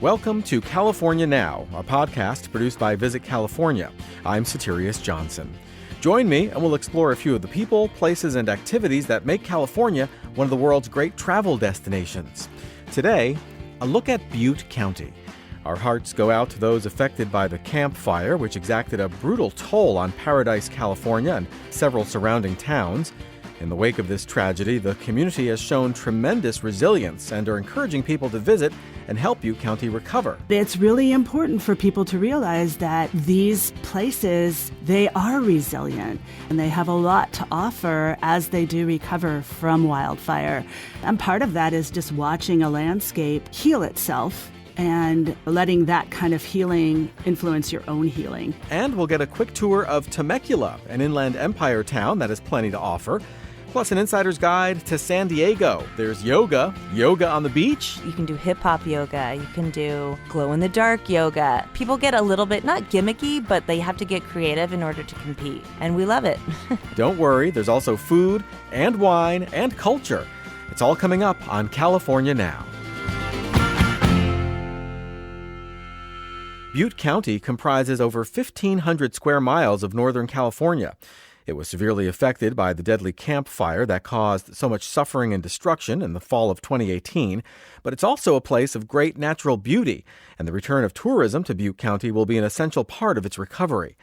Welcome to California Now, a podcast produced by Visit California. I'm Soterios Johnson. Join me and we'll explore a few of the people, places, and activities that make California one of the world's great travel destinations. Today, a look at Butte County. Our hearts go out to those affected by the Camp Fire, which exacted a brutal toll on Paradise, California, and several surrounding towns. In the wake of this tragedy, the community has shown tremendous resilience and are encouraging people to visit and help Butte County recover. It's really important for people to realize that these places, they are resilient and they have a lot to offer as they do recover from wildfire. And part of that is just watching a landscape heal itself and letting that kind of healing influence your own healing. And we'll get a quick tour of Temecula, an inland empire town that has plenty to offer. Plus an insider's guide to San Diego. There's yoga on the beach. You can do hip-hop yoga. You can do glow-in-the-dark yoga. People get a little bit, not gimmicky, but they have to get creative in order to compete. And we love it. Don't worry, there's also food and wine and culture. It's all coming up on California Now. Butte County comprises over 1,500 square miles of Northern California. It was severely affected by the deadly Camp Fire that caused so much suffering and destruction in the fall of 2018, but it's also a place of great natural beauty, and the return of tourism to Butte County will be an essential part of its recovery.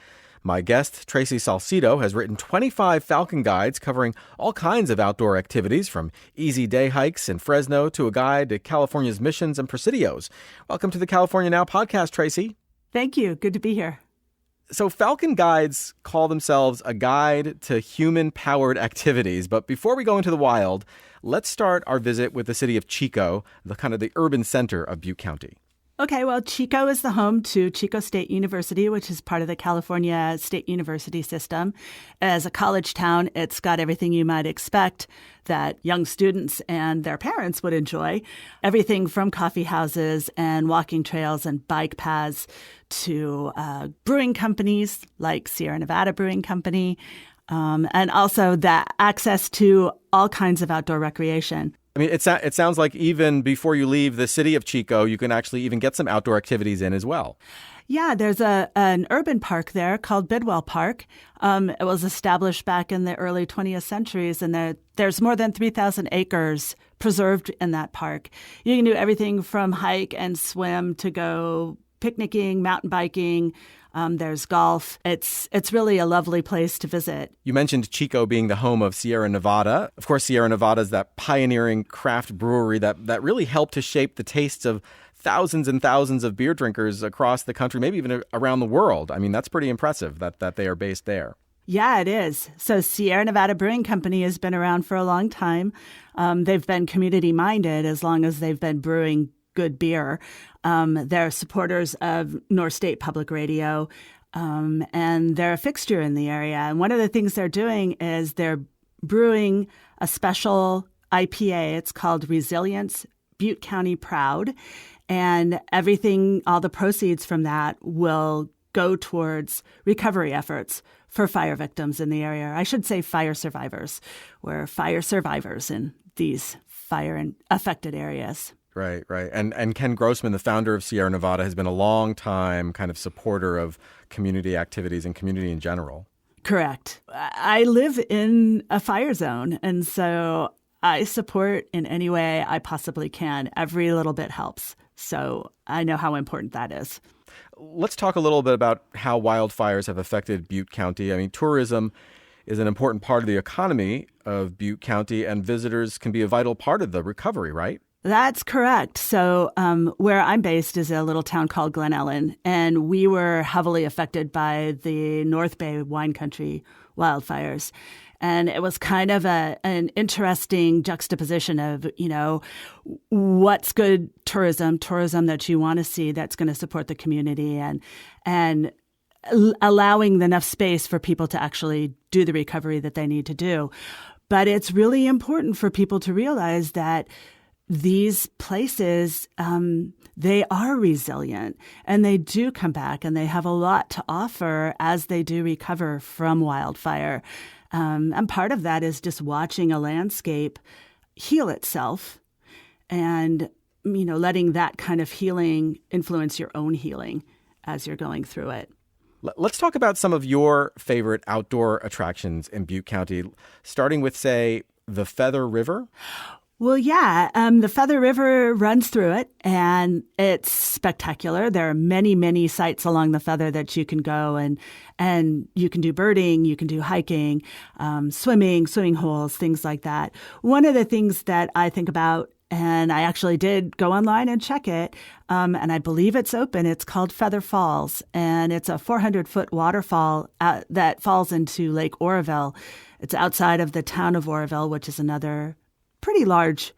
My guest, Tracy Salcedo, has written 25 Falcon guides covering all kinds of outdoor activities, from easy day hikes in Fresno to a guide to California's missions and presidios. Welcome to the California Now podcast, Tracy. Thank you. Good to be here. So Falcon Guides call themselves a guide to human-powered activities. But before we go into the wild, let's start our visit with the city of Chico, the urban center of Butte County. Okay, well, Chico is the home to Chico State University, which is part of the California State University system. As a college town, it's got everything you might expect that young students and their parents would enjoy. Everything from coffee houses and walking trails and bike paths to brewing companies like Sierra Nevada Brewing Company, and also the access to all kinds of outdoor recreation. I mean, it sounds like even before you leave the city of Chico, you can actually even get some outdoor activities in as well. Yeah, there's an urban park there called Bidwell Park. It was established back in the early 20th centuries, and there's more than 3,000 acres preserved in that park. You can do everything from hike and swim to go picnicking, mountain biking. There's golf. It's really a lovely place to visit. You mentioned Chico being the home of Sierra Nevada. Of course, Sierra Nevada is that pioneering craft brewery that really helped to shape the tastes of thousands and thousands of beer drinkers across the country, maybe even around the world. I mean, that's pretty impressive that they are based there. Yeah, it is. So Sierra Nevada Brewing Company has been around for a long time. They've been community-minded as long as they've been brewing good beer. They're supporters of North State Public Radio, and they're a fixture in the area. And one of the things they're doing is they're brewing a special IPA. It's called Resilience Butte County Proud. And all the proceeds from that will go towards recovery efforts for fire victims in the area. I should say fire survivors. We're fire survivors in these fire-affected areas. Right. And Ken Grossman, the founder of Sierra Nevada, has been a long time kind of supporter of community activities and community in general. Correct. I live in a fire zone, and so I support in any way I possibly can. Every little bit helps. So I know how important that is. Let's talk a little bit about how wildfires have affected Butte County. I mean, tourism is an important part of the economy of Butte County, and visitors can be a vital part of the recovery, right? That's correct. So where I'm based is a little town called Glen Ellen, and we were heavily affected by the North Bay wine country wildfires. And it was kind of an interesting juxtaposition of, what's good tourism that you want to see that's going to support the community and allowing enough space for people to actually do the recovery that they need to do. But it's really important for people to realize that these places, they are resilient and they do come back and they have a lot to offer as they do recover from wildfire. And part of that is just watching a landscape heal itself and letting that kind of healing influence your own healing as you're going through it. Let's talk about some of your favorite outdoor attractions in Butte County, starting with, say, the Feather River. Well, yeah, the Feather River runs through it, and it's spectacular. There are many, many sites along the Feather that you can go, and you can do birding, you can do hiking, swimming holes, things like that. One of the things that I think about, and I actually did go online and check it, and I believe it's open. It's called Feather Falls, and it's a 400-foot waterfall that falls into Lake Oroville. It's outside of the town of Oroville, which is another pretty large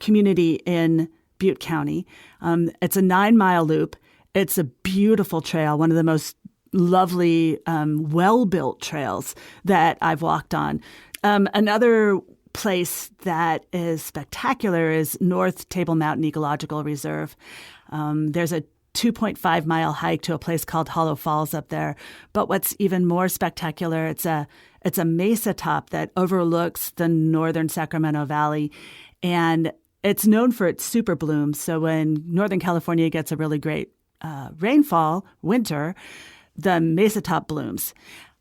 community in Butte County. It's a 9-mile loop. It's a beautiful trail, one of the most lovely, well-built trails that I've walked on. Another place that is spectacular is North Table Mountain Ecological Reserve. There's a 2.5-mile hike to a place called Hollow Falls up there. But what's even more spectacular, it's a mesa top that overlooks the northern Sacramento Valley, and it's known for its super blooms. So when Northern California gets a really great rainfall, winter, the mesa top blooms.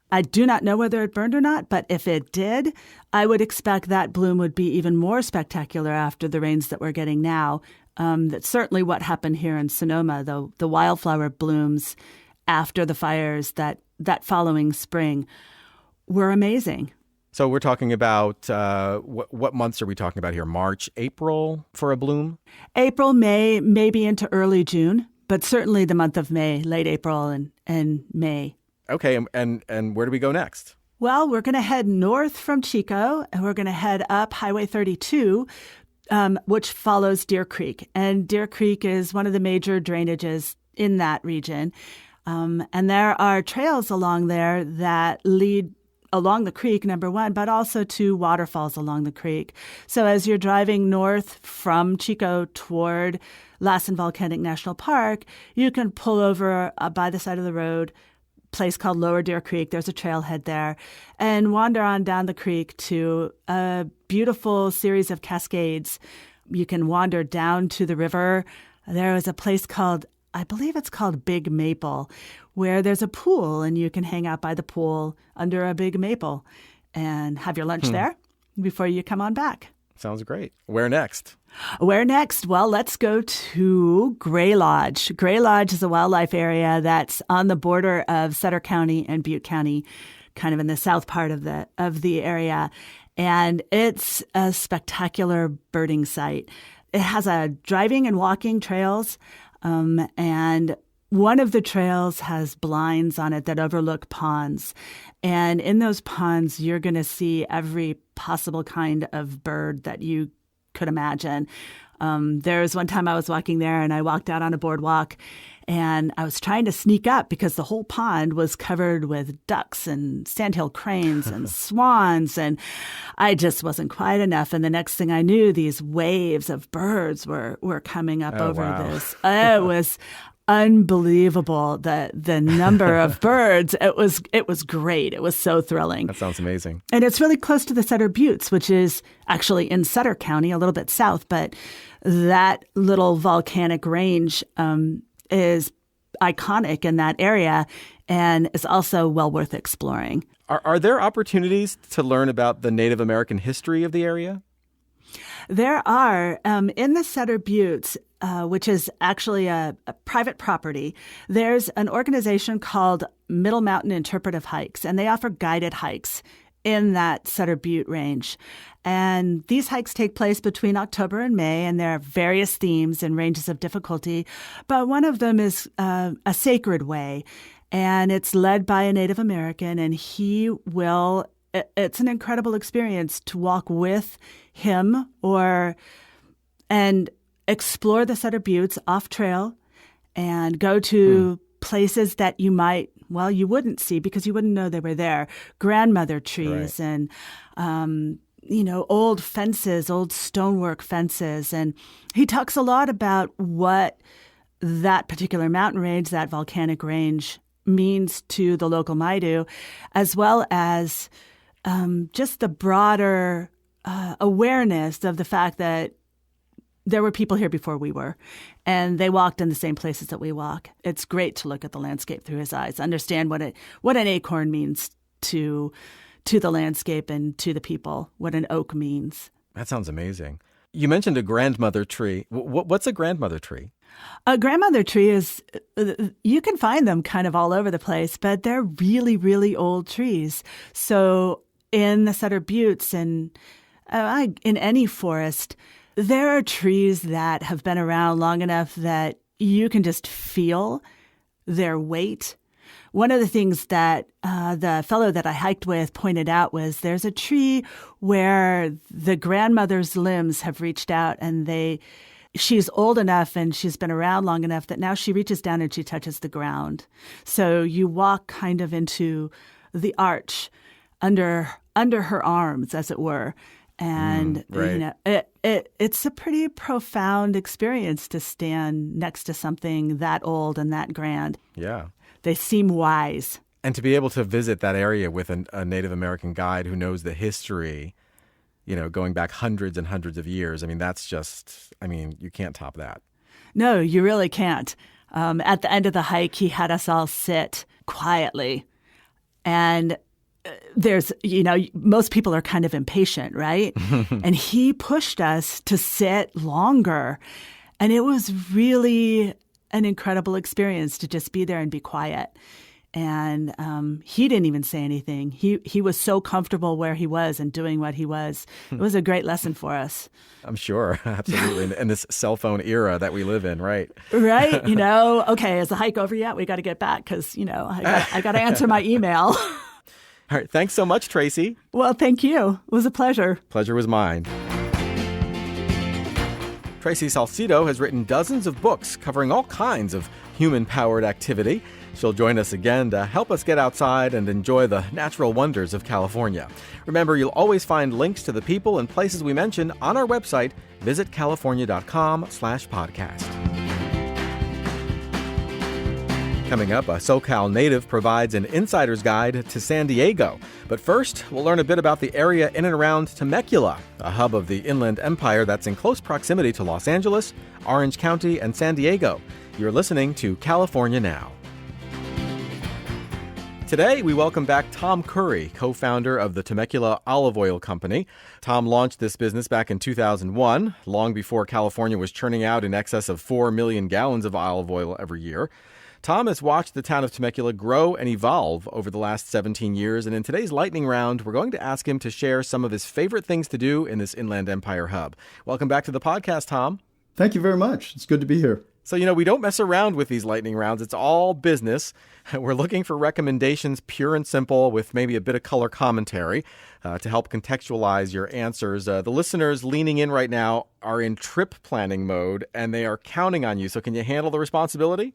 I do not know whether it burned or not, but if it did, I would expect that bloom would be even more spectacular after the rains that we're getting now. That's certainly what happened here in Sonoma. The wildflower blooms after the fires that following spring were amazing. So we're talking about, what months are we talking about here? March, April for a bloom? April, May, maybe into early June, but certainly the month of May, late April and May. Okay, and where do we go next? Well, we're going to head north from Chico, and we're going to head up Highway 32, which follows Deer Creek. And Deer Creek is one of the major drainages in that region. And there are trails along there that lead along the creek, number one, but also to waterfalls along the creek. So as you're driving north from Chico toward Lassen Volcanic National Park, you can pull over by the side of the road, place called Lower Deer Creek. There's a trailhead there, and wander on down the creek to a beautiful series of cascades. You can wander down to the river. There is a place called, I believe it's called Big Maple, where there's a pool, and you can hang out by the pool under a big maple and have your lunch there before you come on back. Sounds great. Where next? Where next? Well, let's go to Gray Lodge. Gray Lodge is a wildlife area that's on the border of Sutter County and Butte County, kind of in the south part of the area. And it's a spectacular birding site. It has a driving and walking trails, and one of the trails has blinds on it that overlook ponds. And in those ponds, you're going to see every possible kind of bird that you could imagine. There was one time I was walking there, and I walked out on a boardwalk, and I was trying to sneak up because the whole pond was covered with ducks and sandhill cranes and swans, and I just wasn't quiet enough. And the next thing I knew, these waves of birds were coming up over this. It was unbelievable, the number of birds. It was great. It was so thrilling. That sounds amazing. And it's really close to the Sutter Buttes, which is actually in Sutter County, a little bit south, but that little volcanic range is iconic in that area and is also well worth exploring. Are there opportunities to learn about the Native American history of the area? There are. In the Sutter Buttes, which is actually a private property, there's an organization called Middle Mountain Interpretive Hikes, and they offer guided hikes in that Sutter Butte range. And these hikes take place between October and May, and there are various themes and ranges of difficulty. But one of them is a sacred way, and it's led by a Native American, and it's an incredible experience to walk with him and explore the Sutter Buttes off trail and go to places that you wouldn't see because you wouldn't know they were there. Grandmother trees and, old fences, old stonework fences. And he talks a lot about what that particular mountain range, that volcanic range, means to the local Maidu, as well as just the broader awareness of the fact that there were people here before we were, and they walked in the same places that we walk. It's great to look at the landscape through his eyes, understand what an acorn means to the landscape and to the people, what an oak means. That sounds amazing. You mentioned a grandmother tree. What's a grandmother tree? A grandmother tree is, you can find them kind of all over the place, but they're really, really old trees. So in the Sutter Buttes and in any forest, there are trees that have been around long enough that you can just feel their weight. One of the things that the fellow that I hiked with pointed out was there's a tree where the grandmother's limbs have reached out, and she's old enough and she's been around long enough that now she reaches down and she touches the ground. So you walk kind of into the arch under her arms, as it were. And right. It's a pretty profound experience to stand next to something that old and that grand. Yeah. They seem wise. And to be able to visit that area with a Native American guide who knows the history, going back hundreds and hundreds of years, that's just, you can't top that. No, you really can't. At the end of the hike, he had us all sit quietly. And there's, most people are kind of impatient, right? And he pushed us to sit longer. And it was really an incredible experience to just be there and be quiet. And he didn't even say anything. He was so comfortable where he was and doing what he was. It was a great lesson for us. I'm sure. Absolutely. In this cell phone era that we live in, right? Right. Okay, is the hike over yet? We got to get back because, I got to answer my email. All right. Thanks so much, Tracy. Well, thank you. It was a pleasure. Pleasure was mine. Tracy Salcedo has written dozens of books covering all kinds of human-powered activity. She'll join us again to help us get outside and enjoy the natural wonders of California. Remember, you'll always find links to the people and places we mentioned on our website, visitcalifornia.com/podcast. Coming up, a SoCal native provides an insider's guide to San Diego. But first, we'll learn a bit about the area in and around Temecula, a hub of the Inland Empire that's in close proximity to Los Angeles, Orange County, and San Diego. You're listening to California Now. Today, we welcome back Thom Curry, co-founder of the Temecula Olive Oil Company. Thom launched this business back in 2001, long before California was churning out in excess of 4 million gallons of olive oil every year. Thom has watched the town of Temecula grow and evolve over the last 17 years, and in today's lightning round, we're going to ask him to share some of his favorite things to do in this Inland Empire hub. Welcome back to the podcast, Thom. Thank you very much. It's good to be here. So, we don't mess around with these lightning rounds. It's all business. We're looking for recommendations, pure and simple, with maybe a bit of color commentary to help contextualize your answers. The listeners leaning in right now are in trip planning mode, and they are counting on you. So can you handle the responsibility?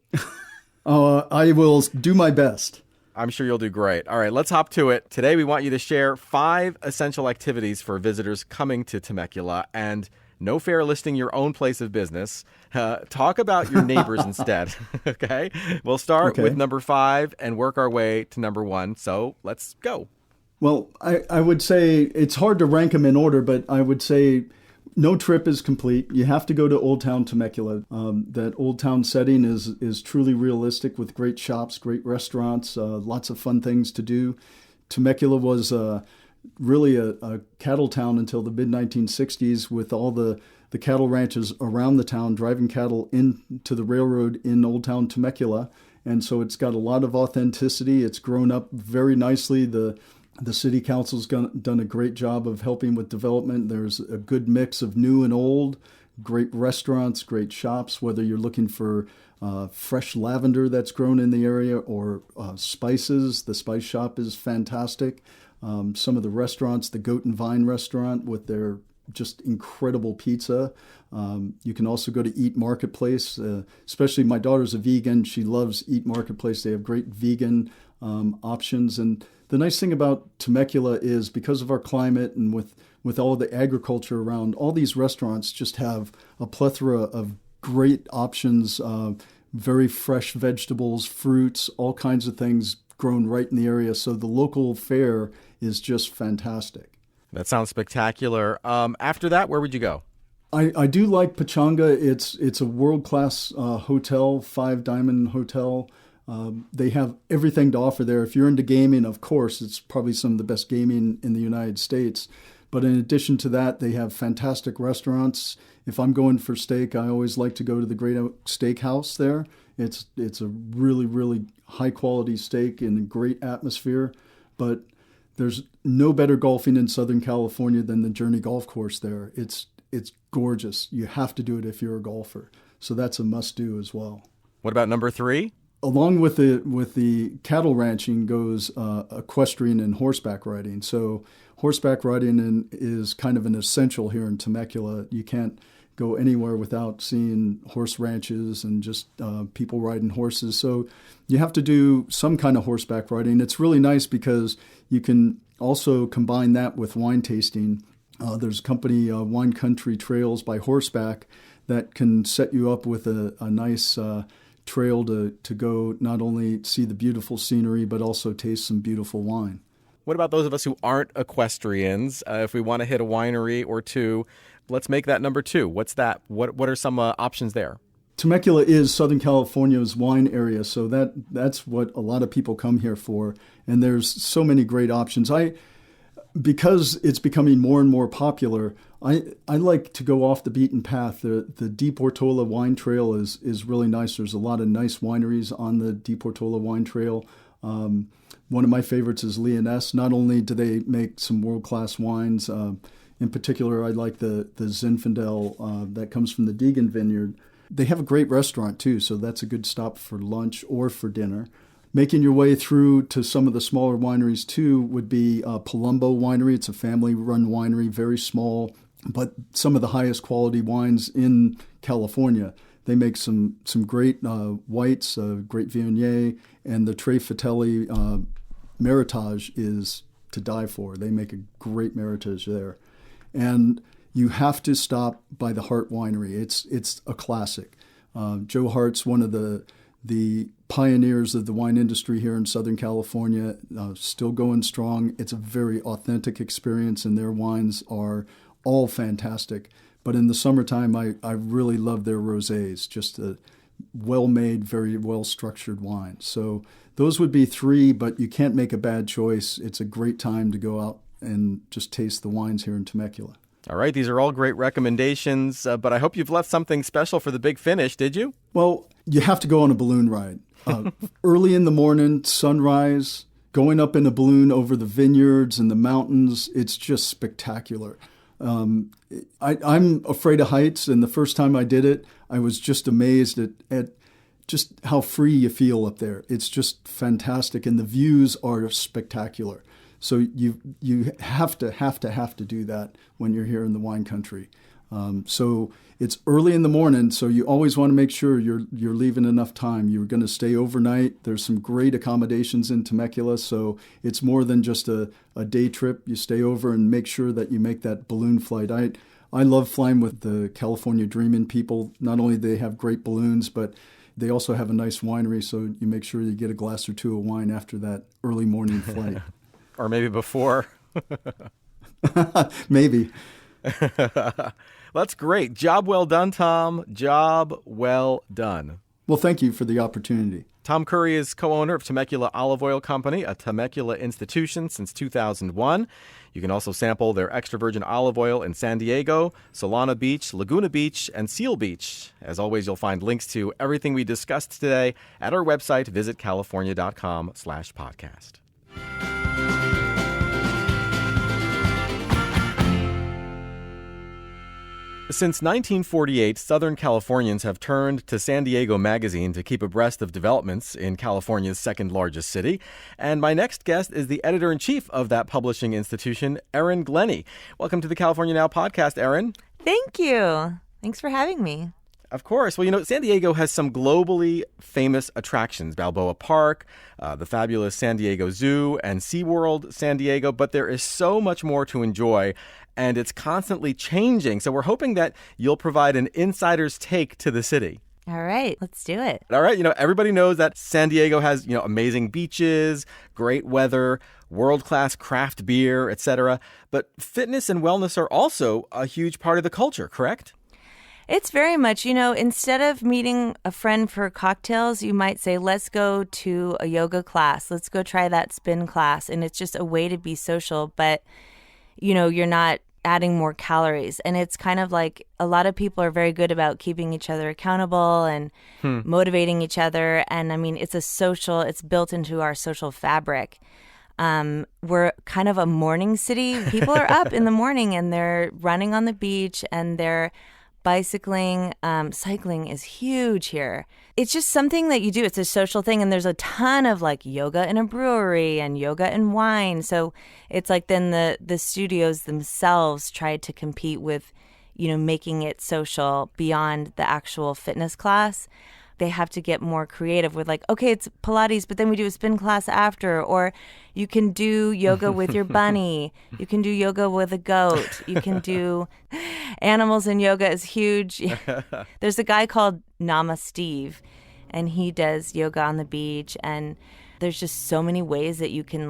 I will do my best. I'm sure you'll do great. All right, let's hop to it. Today, we want you to share 5 essential activities for visitors coming to Temecula, and no fair listing your own place of business. Talk about your neighbors instead. Okay? We'll start with number 5 and work our way to number 1. So let's go. Well, I would say it's hard to rank them in order, but I would say no trip is complete. You have to go to Old Town Temecula. That Old Town setting is truly realistic with great shops, great restaurants, lots of fun things to do. Temecula was really a cattle town until the mid-1960s, with all the cattle ranches around the town driving cattle into the railroad in Old Town Temecula. And so it's got a lot of authenticity. It's grown up very nicely. The city council's done a great job of helping with development. There's a good mix of new and old, great restaurants, great shops, whether you're looking for fresh lavender that's grown in the area or spices. The spice shop is fantastic. Some of the restaurants, the Goat and Vine restaurant with their just incredible pizza. You can also go to Eat Marketplace, especially my daughter's a vegan. She loves Eat Marketplace. They have great vegan options. And the nice thing about Temecula is because of our climate and with all the agriculture around, all these restaurants just have a plethora of great options, very fresh vegetables, fruits, all kinds of things grown right in the area. So the local fare is just fantastic. That sounds spectacular. After that, where would you go? I do like Pachanga. It's a world-class hotel, 5-diamond hotel. They have everything to offer there. If you're into gaming, of course, it's probably some of the best gaming in the United States. But in addition to that, they have fantastic restaurants. If I'm going for steak, I always like to go to the Great Oak Steakhouse there. It's a really, really high-quality steak and a great atmosphere. But there's no better golfing in Southern California than the Journey Golf Course there. It's gorgeous. You have to do it if you're a golfer. So that's a must-do as well. What about number 3? Along with the cattle ranching goes equestrian and horseback riding. So horseback riding is kind of an essential here in Temecula. You can't go anywhere without seeing horse ranches and just people riding horses. So you have to do some kind of horseback riding. It's really nice because you can also combine that with wine tasting. There's a company, Wine Country Trails by Horseback, that can set you up with a nice trail to go not only see the beautiful scenery, but also taste some beautiful wine. What about those of us who aren't equestrians? If we want to hit a winery or two, let's make that number 2. What's that? What are some options there? Temecula is Southern California's wine area, so that's what a lot of people come here for. And there's so many great options. Because it's becoming more and more popular, I like to go off the beaten path. The Deep Ortola Wine Trail is really nice. There's a lot of nice wineries on the Deep Ortola Wine Trail. One of my favorites is Leoness. Not only do they make some world-class wines, in particular, I like the Zinfandel that comes from the Deegan Vineyard. They have a great restaurant, too, so that's a good stop for lunch or for dinner. Making your way through to some of the smaller wineries, too, would be Palumbo Winery. It's a family-run winery, very small, but some of the highest quality wines in California. They make some great whites, great Viognier, and the Tre Fratelli Meritage is to die for. They make a great Meritage there. And you have to stop by the Hart Winery. It's a classic. Joe Hart's one of the pioneers of the wine industry here in Southern California, still going strong. It's a very authentic experience, and their wines are all fantastic. But in the summertime, I really love their rosés, just a well-made, very well-structured wine. So those would be 3, but you can't make a bad choice. It's a great time to go out and just taste the wines here in Temecula. All right, these are all great recommendations, but I hope you've left something special for the big finish, did you? Well, you have to go on a balloon ride. Early in the morning, sunrise, going up in a balloon over the vineyards and the mountains, it's just spectacular. I'm afraid of heights, and the first time I did it, I was just amazed at just how free you feel up there. It's just fantastic, and the views are spectacular. So you have to do that when you're here in the wine country. So it's early in the morning, so you always want to make sure you're leaving enough time. You're going to stay overnight. There's some great accommodations in Temecula, so it's more than just a day trip. You stay over and make sure that you make that balloon flight. I love flying with the California Dreamin' people. Not only do they have great balloons, but they also have a nice winery, so you make sure you get a glass or 2 of wine after that early morning flight. Or maybe before. Maybe. That's great. Job well done, Thom. Job well done. Well, thank you for the opportunity. Thom Curry is co-owner of Temecula Olive Oil Company, a Temecula institution since 2001. You can also sample their extra virgin olive oil in San Diego, Solana Beach, Laguna Beach, and Seal Beach. As always, you'll find links to everything we discussed today at our website, visitcalifornia.com/podcast. Since 1948, Southern Californians have turned to San Diego Magazine to keep abreast of developments in California's second largest city. And my next guest is the editor-in-chief of that publishing institution, Erin Glenny. Welcome to the California Now podcast, Erin. Thank you. Thanks for having me. Of course. Well, San Diego has some globally famous attractions, Balboa Park, the fabulous San Diego Zoo, and SeaWorld San Diego, but there is so much more to enjoy, and it's constantly changing. So we're hoping that you'll provide an insider's take to the city. All right, let's do it. All right, everybody knows that San Diego has, amazing beaches, great weather, world-class craft beer, etc. But fitness and wellness are also a huge part of the culture, correct? It's very much, instead of meeting a friend for cocktails, you might say, let's go to a yoga class. Let's go try that spin class. And it's just a way to be social, but, you're not adding more calories. And it's kind of like a lot of people are very good about keeping each other accountable and motivating each other. And I mean, it's built into our social fabric. We're kind of a morning city. People are up in the morning and they're running on the beach and they're bicycling. Cycling is huge here. It's just something that you do. It's a social thing. And there's a ton of like yoga in a brewery and yoga and wine. So it's like then the studios themselves try to compete with, making it social beyond the actual fitness class. They have to get more creative with like, okay, it's Pilates, but then we do a spin class after, or you can do yoga with your bunny. You can do yoga with a goat. You can do animals in yoga is huge. There's a guy called Nama Steve, and he does yoga on the beach. And there's just so many ways that you can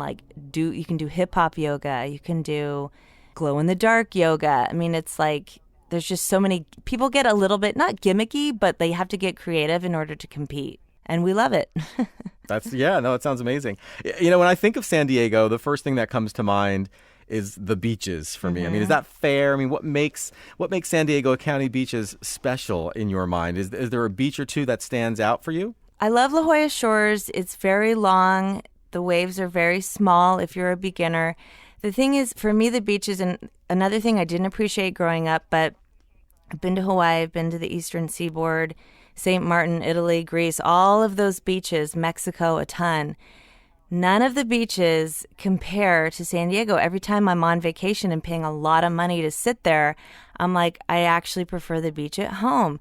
you can do hip hop yoga. You can do glow in the dark yoga. I mean, it's like, there's just so many people get a little bit, not gimmicky, but they have to get creative in order to compete. And we love it. It sounds amazing. When I think of San Diego, the first thing that comes to mind is the beaches for me. I mean, is that fair? I mean, what makes San Diego County beaches special in your mind? Is there a beach or two that stands out for you? I love La Jolla Shores. It's very long. The waves are very small if you're a beginner. The thing is, for me, the beaches, and another thing I didn't appreciate growing up, but I've been to Hawaii, I've been to the Eastern Seaboard, St. Martin, Italy, Greece, all of those beaches, Mexico, a ton. None of the beaches compare to San Diego. Every time I'm on vacation and paying a lot of money to sit there, I'm like, I actually prefer the beach at home.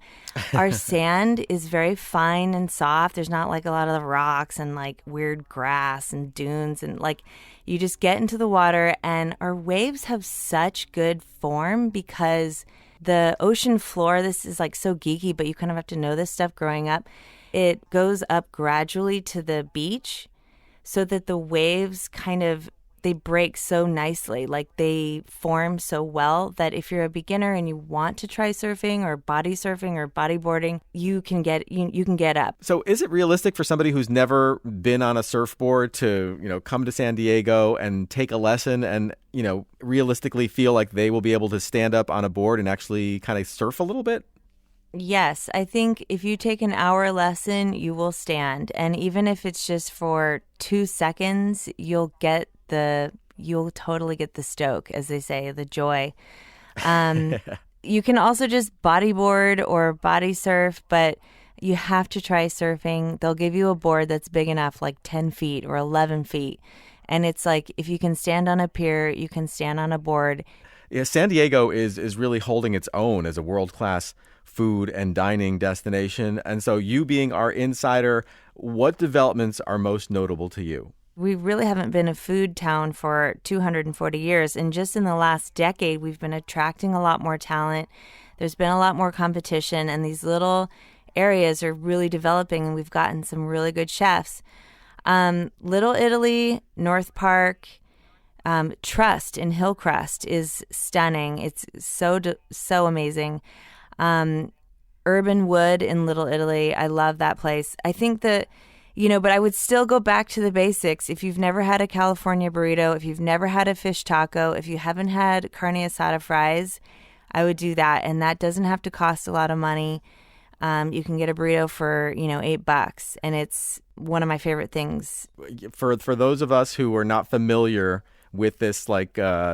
Our sand is very fine and soft. There's not like a lot of the rocks and like weird grass and dunes, and like you just get into the water, and our waves have such good form because the ocean floor, this is like so geeky, but you kind of have to know this stuff growing up. It goes up gradually to the beach so that the waves they break so nicely. Like they form so well that if you're a beginner and you want to try surfing or bodyboarding, you can get up. So is it realistic for somebody who's never been on a surfboard to, come to San Diego and take a lesson and, realistically feel like they will be able to stand up on a board and actually kind of surf a little bit? Yes, I think if you take an hour lesson, you will stand. And even if it's just for 2 seconds, you'll totally get the stoke, as they say, the joy. You can also just bodyboard or body surf, but you have to try surfing. They'll give you a board that's big enough, like 10 feet or 11 feet. And it's like, if you can stand on a pier, you can stand on a board. Yeah, San Diego is really holding its own as a world-class food and dining destination. And so you being our insider, what developments are most notable to you? We really haven't been a food town for 240 years. And just in the last decade, we've been attracting a lot more talent. There's been a lot more competition, and these little areas are really developing, and we've gotten some really good chefs. Little Italy, North Park, Trust in Hillcrest is stunning. It's so amazing. Urban Wood in Little Italy, I love that place. I think that, but I would still go back to the basics. If you've never had a California burrito, if you've never had a fish taco, if you haven't had carne asada fries, I would do that. And that doesn't have to cost a lot of money. You can get a burrito for, $8, and it's one of my favorite things. For those of us who are not familiar with this,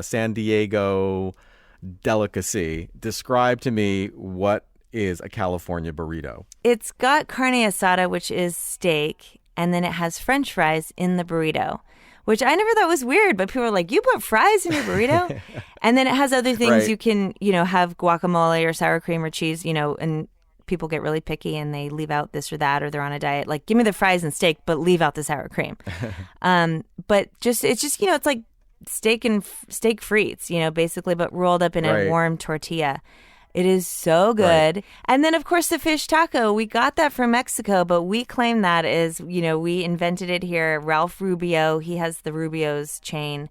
San Diego delicacy, describe to me what is a California burrito. It's got carne asada, which is steak, and then it has French fries in the burrito, which I never thought was weird, but people are like, you put fries in your burrito? And then it has other things. Right. You can, have guacamole or sour cream or cheese, and people get really picky and they leave out this or that, or they're on a diet. Like, give me the fries and steak, but leave out the sour cream. But it's just, it's like steak frites, basically, but rolled up in a warm tortilla. It is so good. Right. And then, of course, the fish taco. We got that from Mexico, but we claim that as, we invented it here. Ralph Rubio, he has the Rubio's chain.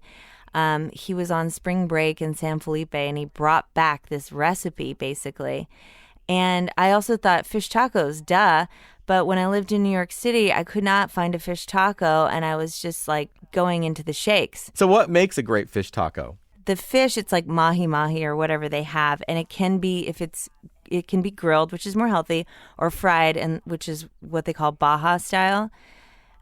He was on spring break in San Felipe, and he brought back this recipe, basically. And I also thought fish tacos, duh. But when I lived in New York City, I could not find a fish taco, and I was just like going into the shakes. So what makes a great fish taco? The fish, it's like mahi-mahi or whatever they have. And it can be, it can be grilled, which is more healthy, or fried, and which is what they call Baja style.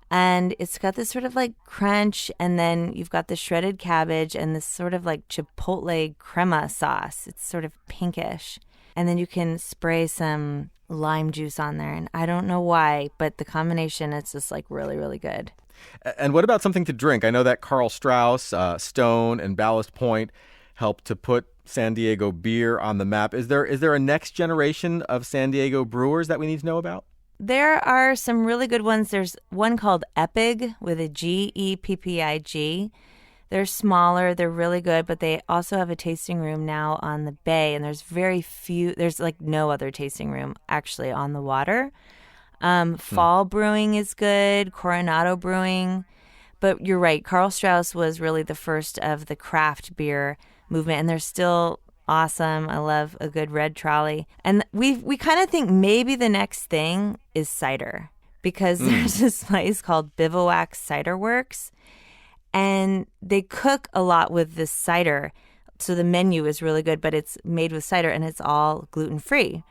And it's got this sort of like crunch, and then you've got the shredded cabbage and this sort of like chipotle crema sauce. It's sort of pinkish. And then you can spray some lime juice on there. And I don't know why, but the combination, it's just like really, really good. And what about something to drink? I know that Carl Strauss, Stone, and Ballast Point helped to put San Diego beer on the map. Is there a next generation of San Diego brewers that we need to know about? There are some really good ones. There's one called Epig with a G, Eppig. They're smaller, they're really good, but they also have a tasting room now on the bay, and there's like no other tasting room actually on the water. Fall Brewing is good, Coronado Brewing, but you're right, Carl Strauss was really the first of the craft beer movement, and they're still awesome. I love a good red trolley. And we kind of think maybe the next thing is cider, because there's this place called Bivouac Cider Works, and they cook a lot with this cider. So the menu is really good, but it's made with cider and it's all gluten-free.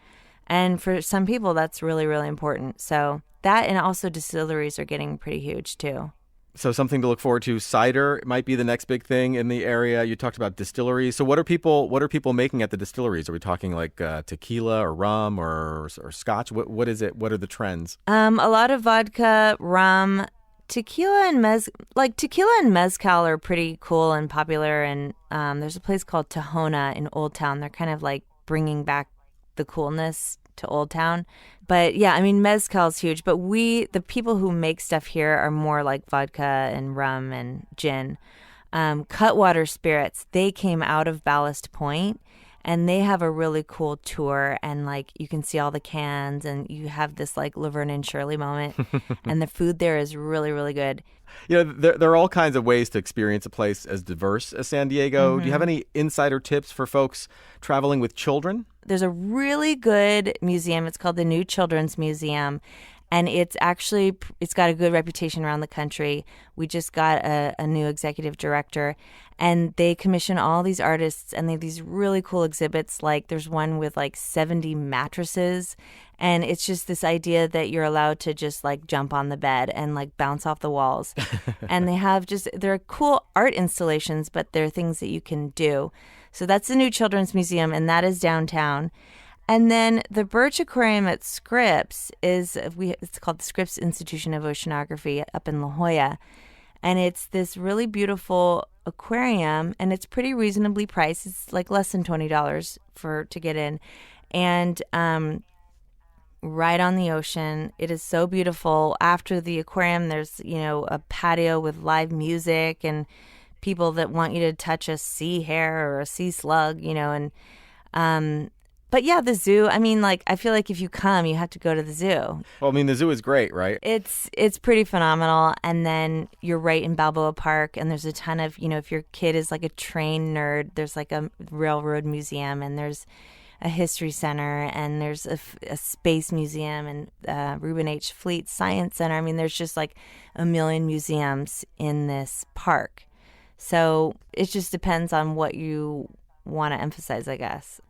And for some people, that's really, really important. So that, and also distilleries are getting pretty huge too. So something to look forward to. Cider might be the next big thing in the area. You talked about distilleries. So what are people making at the distilleries? Are we talking like tequila or rum or scotch? What is it? What are the trends? A lot of vodka, rum, tequila and mezcal are pretty cool and popular. And there's a place called Tahona in Old Town. They're kind of like bringing back the coolness to Old Town. But yeah, I mean, mezcal's huge. But the people who make stuff here are more like vodka and rum and gin. Cutwater Spirits, they came out of Ballast Point, and they have a really cool tour, and like you can see all the cans, and you have this like Laverne and Shirley moment. And the food there is really, really good. You know, there are all kinds of ways to experience a place as diverse as San Diego. Mm-hmm. Do you have any insider tips for folks traveling with children? There's a really good museum. It's called the New Children's Museum, and it's got a good reputation around the country. We just got a new executive director, and they commission all these artists, and they have these really cool exhibits. Like there's one with like 70 mattresses, and it's just this idea that you're allowed to just like jump on the bed and like bounce off the walls. And they're cool art installations, but they're things that you can do. So that's the New Children's Museum, and that is downtown. And then the Birch Aquarium at Scripps it's called the Scripps Institution of Oceanography up in La Jolla. And it's this really beautiful aquarium, and it's pretty reasonably priced. It's like less than $20 to get in. And right on the ocean. It is so beautiful. After the aquarium, there's, a patio with live music and people that want you to touch a sea hare or a sea slug, but yeah, the zoo, I feel like if you come, you have to go to the zoo. Well, the zoo is great, right? It's pretty phenomenal. And then you're right in Balboa Park, and there's a ton of, if your kid is like a train nerd, there's like a railroad museum, and there's a history center, and there's a space museum, and Reuben H. Fleet Science Center. There's just like a million museums in this park. So it just depends on what you want to emphasize, I guess.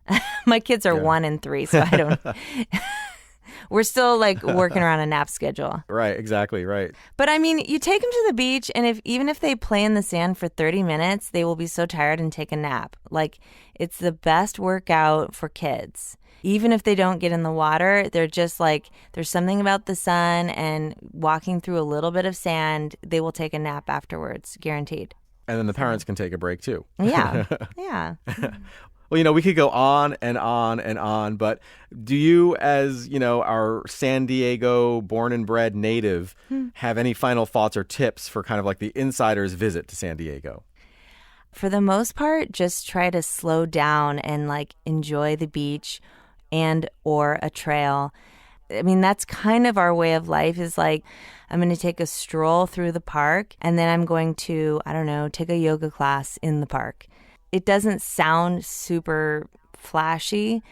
My kids are 1 and 3, so I don't. We're still like working around a nap schedule. Right, exactly, right. But you take them to the beach, and even if they play in the sand for 30 minutes, they will be so tired and take a nap. Like, it's the best workout for kids. Even if they don't get in the water, they're just like, there's something about the sun and walking through a little bit of sand, they will take a nap afterwards, guaranteed. And then the parents can take a break too. Yeah, yeah. Well, we could go on and on and on, but do you, as, our San Diego born and bred native, have any final thoughts or tips for kind of like the insider's visit to San Diego? For the most part, just try to slow down and like enjoy the beach and or a trail. That's kind of our way of life, is like, I'm going to take a stroll through the park, and then I'm going to, take a yoga class in the park. It doesn't sound super flashy,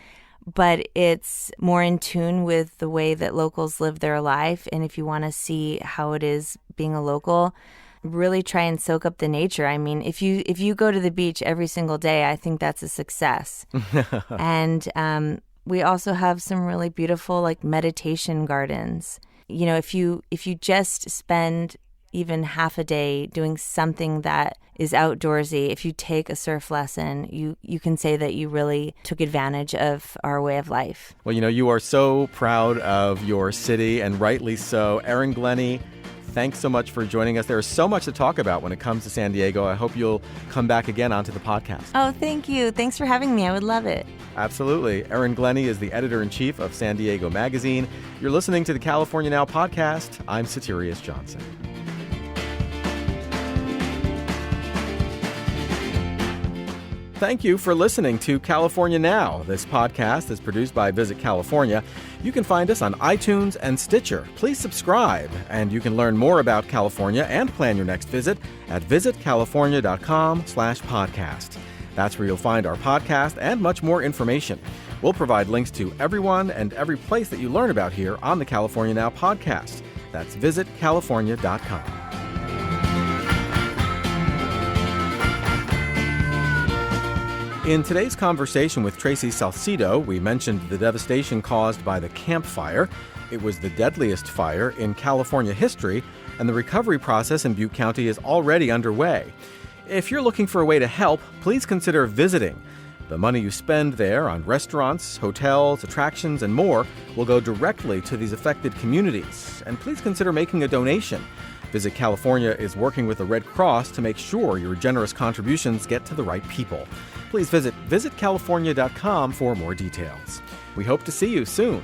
but it's more in tune with the way that locals live their life. And if you want to see how it is being a local, really try and soak up the nature. I mean, if you go to the beach every single day, I think that's a success. And we also have some really beautiful like meditation gardens. You know, if you just spend even half a day doing something that is outdoorsy, if you take a surf lesson, you can say that you really took advantage of our way of life. Well, you know, you are so proud of your city, and rightly so. Erin Glenny, thanks so much for joining us. There is so much to talk about when it comes to San Diego. I hope you'll come back again onto the podcast. Oh, thank you. Thanks for having me. I would love it. Absolutely. Erin Glenny is the editor-in-chief of San Diego Magazine. You're listening to the California Now podcast. I'm Soterios Johnson. Thank you for listening to California Now. This podcast is produced by Visit California. You can find us on iTunes and Stitcher. Please subscribe, and you can learn more about California and plan your next visit at visitcalifornia.com/podcast. That's where you'll find our podcast and much more information. We'll provide links to everyone and every place that you learn about here on the California Now podcast. That's visitcalifornia.com. In today's conversation with Tracy Salcedo, we mentioned the devastation caused by the Camp Fire. It was the deadliest fire in California history, and the recovery process in Butte County is already underway. If you're looking for a way to help, please consider visiting. The money you spend there on restaurants, hotels, attractions, and more will go directly to these affected communities. And please consider making a donation. Visit California is working with the Red Cross to make sure your generous contributions get to the right people. Please visit visitcalifornia.com for more details. We hope to see you soon.